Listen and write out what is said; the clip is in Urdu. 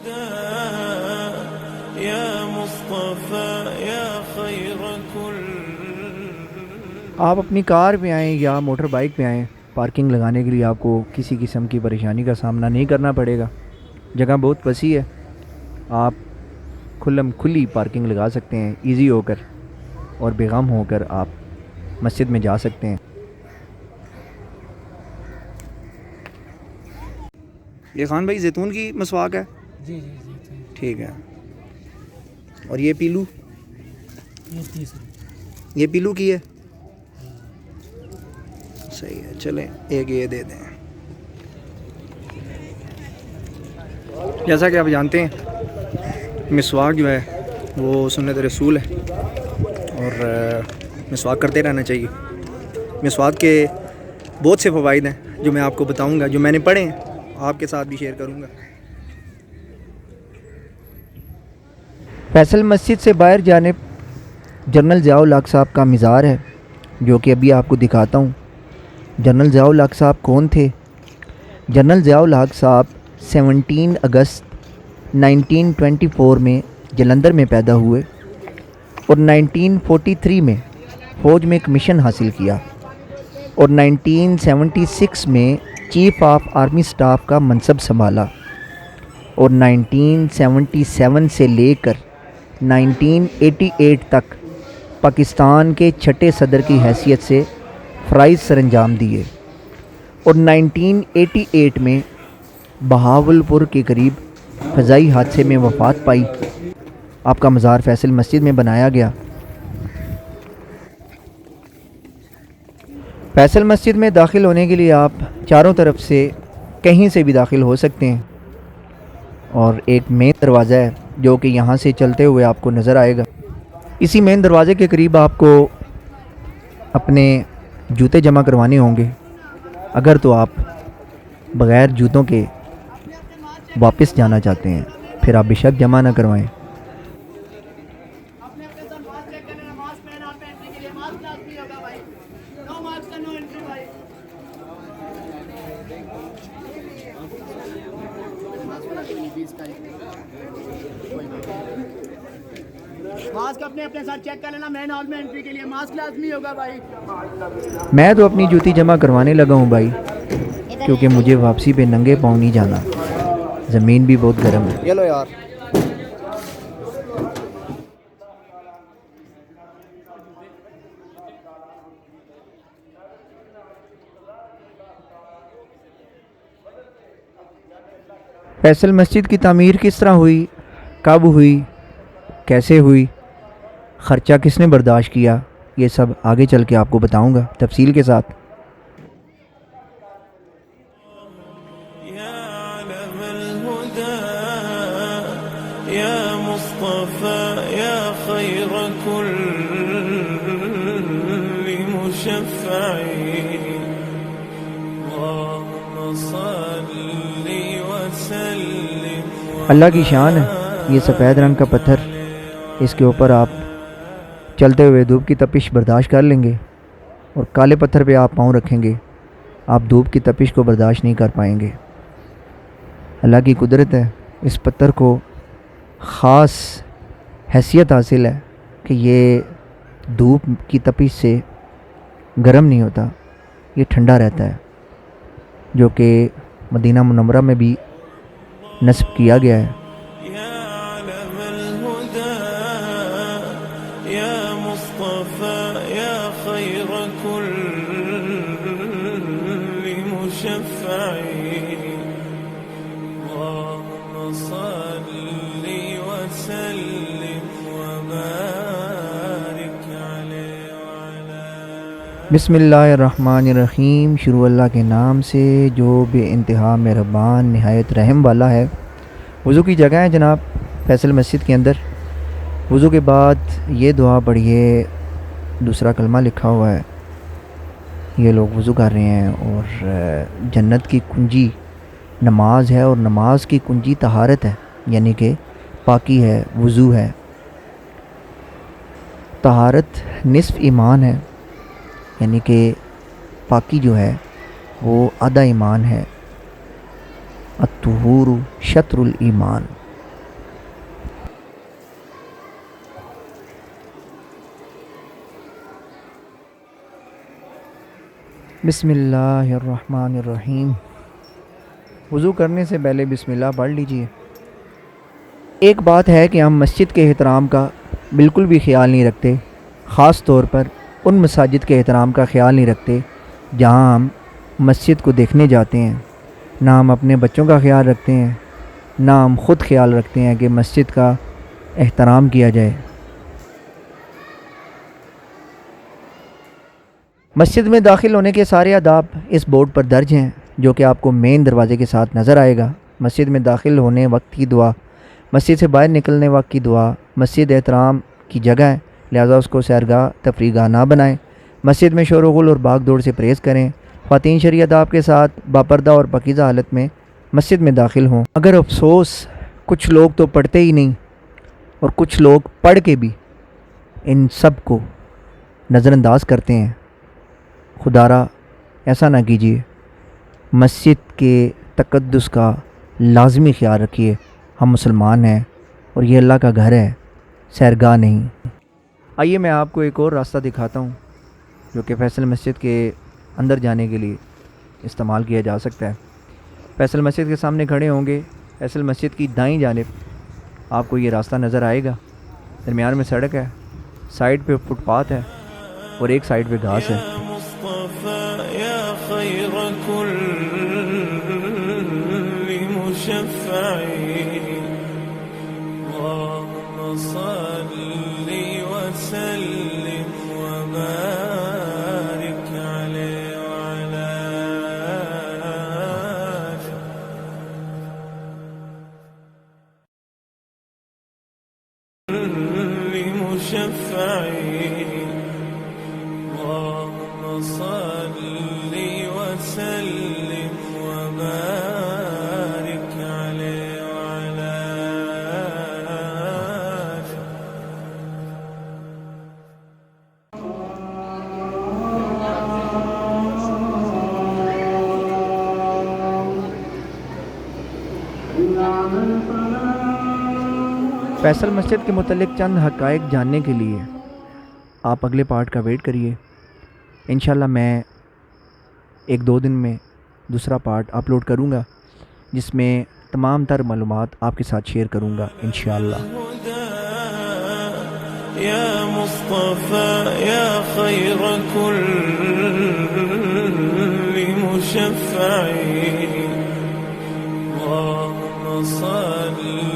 الهدى يا مصطفى يا خير كل. آپ اپنی کار پہ آئیں یا موٹر بائک پہ آئیں، پارکنگ لگانے کے لیے آپ کو کسی قسم کی پریشانی کا سامنا نہیں کرنا پڑے گا. جگہ بہت وسیع ہے، آپ کھلی پارکنگ لگا سکتے ہیں ایزی ہو کر، اور بے غم ہو کر آپ مسجد میں جا سکتے ہیں. یہ خان بھائی زیتون کی مسواک ہے؟ جی جی جی ٹھیک ہے. اور یہ پیلو؟ یہ 30 روپے. یہ پیلو کی ہے؟ صحیح ہے، چلیں ایک یہ دے دیں. جیسا کہ آپ جانتے ہیں مسواک جو ہے وہ سنت رسول ہے، اور مسواک کرتے رہنا چاہیے. مسواک کے بہت سے فوائد ہیں جو میں آپ کو بتاؤں گا، جو میں نے پڑھے ہیں آپ کے ساتھ بھی شیئر کروں گا. فیصل مسجد سے باہر جانب جنرل ضیاء الحق صاحب کا مزار ہے، جو کہ ابھی آپ کو دکھاتا ہوں. جنرل ضیاء الحق صاحب کون تھے؟ جنرل ضیاء الحق صاحب 17 اگست 1924 میں جلندھر میں پیدا ہوئے، اور 1943 میں فوج میں کمیشن حاصل کیا، اور 1976 میں چیف آف آرمی سٹاف کا منصب سنبھالا، اور 1977 سے لے کر 1988 تک پاکستان کے چھٹے صدر کی حیثیت سے فرائض سر انجام دیے، اور 1988 میں بہاولپور کے قریب فضائی حادثے میں وفات پائی. آپ کا مزار فیصل مسجد میں بنایا گیا. فیصل مسجد میں داخل ہونے کے لیے آپ چاروں طرف سے کہیں سے بھی داخل ہو سکتے ہیں، اور ایک مین دروازہ ہے جو کہ یہاں سے چلتے ہوئے آپ کو نظر آئے گا. اسی مین دروازے کے قریب آپ کو اپنے جوتے جمع کروانے ہوں گے. اگر تو آپ بغیر جوتوں کے واپس جانا چاہتے ہیں پھر آپ بے شک جمع نہ کروائیں. ماسک اپنے ساتھ چیک کر لینا، مین ہال میں انٹری کے لیے ماسک لازمی ہوگا بھائی. میں تو اپنی جوتی جمع کروانے لگا ہوں بھائی، کیونکہ مجھے واپسی پہ ننگے پاؤں نہیں جانا، زمین بھی بہت گرم ہے. چلو یار. فیصل مسجد کی تعمیر کس طرح ہوئی، کب ہوئی، کیسے ہوئی، خرچہ کس نے برداشت کیا، یہ سب آگے چل کے آپ کو بتاؤں گا تفصیل کے ساتھ. يا علم الهدى يا مصطفى يا خير كل مشفع اللهم صل وسلم. اللہ کی شان ہے یہ سفید رنگ کا پتھر، اس کے اوپر آپ چلتے ہوئے دھوپ کی تپش برداشت کر لیں گے، اور کالے پتھر پہ آپ پاؤں رکھیں گے، آپ دھوپ کی تپش کو برداشت نہیں کر پائیں گے. اللہ کی قدرت ہے، اس پتھر کو خاص حیثیت حاصل ہے کہ یہ دھوپ کی تپش سے گرم نہیں ہوتا، یہ ٹھنڈا رہتا ہے، جو کہ مدینہ منورہ میں بھی نصب کیا گیا ہے. يا علم الهدى يا مصطفى يا خير كل مشفع اللهم صل وسلم وبارك عليه وعلى. بسم اللہ الرحمن الرحیم. شروع اللہ کے نام سے جو بے انتہا مہربان نہایت رحم والا ہے. وضو کی جگہ ہے جناب فیصل مسجد کے اندر. وضو کے بعد یہ دعا پڑھیے، دوسرا کلمہ لکھا ہوا ہے، یہ لوگ وضو کر رہے ہیں. اور جنت کی کنجی نماز ہے، اور نماز کی کنجی طہارت ہے، یعنی کہ پاکی ہے، وضو ہے. طہارت نصف ایمان ہے، یعنی کہ پاکی جو ہے وہ آدھا ایمان ہے. الطہور شطر الایمان. بسم اللہ الرحمن الرحیم۔ وضو کرنے سے پہلے بسم اللہ پڑھ لیجئے۔ ایک بات ہے کہ ہم مسجد کے احترام کا بالکل بھی خیال نہیں رکھتے، خاص طور پر ان مساجد کے احترام کا خیال نہیں رکھتے جہاں ہم مسجد کو دیکھنے جاتے ہیں۔ نہ ہم اپنے بچوں کا خیال رکھتے ہیں، نہ ہم خود خیال رکھتے ہیں کہ مسجد کا احترام کیا جائے۔ مسجد میں داخل ہونے کے سارے آداب اس بورڈ پر درج ہیں جو کہ آپ کو مین دروازے کے ساتھ نظر آئے گا۔ مسجد میں داخل ہونے وقت کی دعا، مسجد سے باہر نکلنے وقت کی دعا۔ مسجد احترام کی جگہ ہے، لہذا اس کو سیرگاہ تفریح گاہ نہ بنائیں۔ مسجد میں شور و غل اور بھاگ دوڑ سے پرہیز کریں۔ خواتین شرعی آداب کے ساتھ باپردہ اور پاکیزہ حالت میں مسجد میں داخل ہوں۔ مگر افسوس، کچھ لوگ تو پڑھتے ہی نہیں اور کچھ لوگ پڑھ کے بھی ان سب کو نظر انداز کرتے ہیں۔ خدارا ایسا نہ کیجیے، مسجد کے تقدس کا لازمی خیال رکھیے۔ ہم مسلمان ہیں اور یہ اللہ کا گھر ہے، سیرگاہ نہیں۔ آئیے میں آپ کو ایک اور راستہ دکھاتا ہوں جو کہ فیصل مسجد کے اندر جانے کے لیے استعمال کیا جا سکتا ہے۔ فیصل مسجد کے سامنے کھڑے ہوں گے، فیصل مسجد کی دائیں جانب آپ کو یہ راستہ نظر آئے گا۔ درمیان میں سڑک ہے، سائڈ پہ فٹ پاتھ ہے اور ایک سائڈ پہ گھاس ہے۔ يا خير كل مشفع اللهم صل وسلم وبارك عليه وعلى كل مشفع اللهم صل وسلم وبارك عليه وعلى فیصل مسجد کے متعلق چند حقائق جاننے کے لیے آپ اگلے پارٹ کا ویٹ کریے۔ انشاءاللہ میں ایک دو دن میں دوسرا پارٹ اپلوڈ کروں گا جس میں تمام تر معلومات آپ کے ساتھ شیئر کروں گا انشاءاللہ۔ يا مصطفى يا خير كل مشفع اللهم صل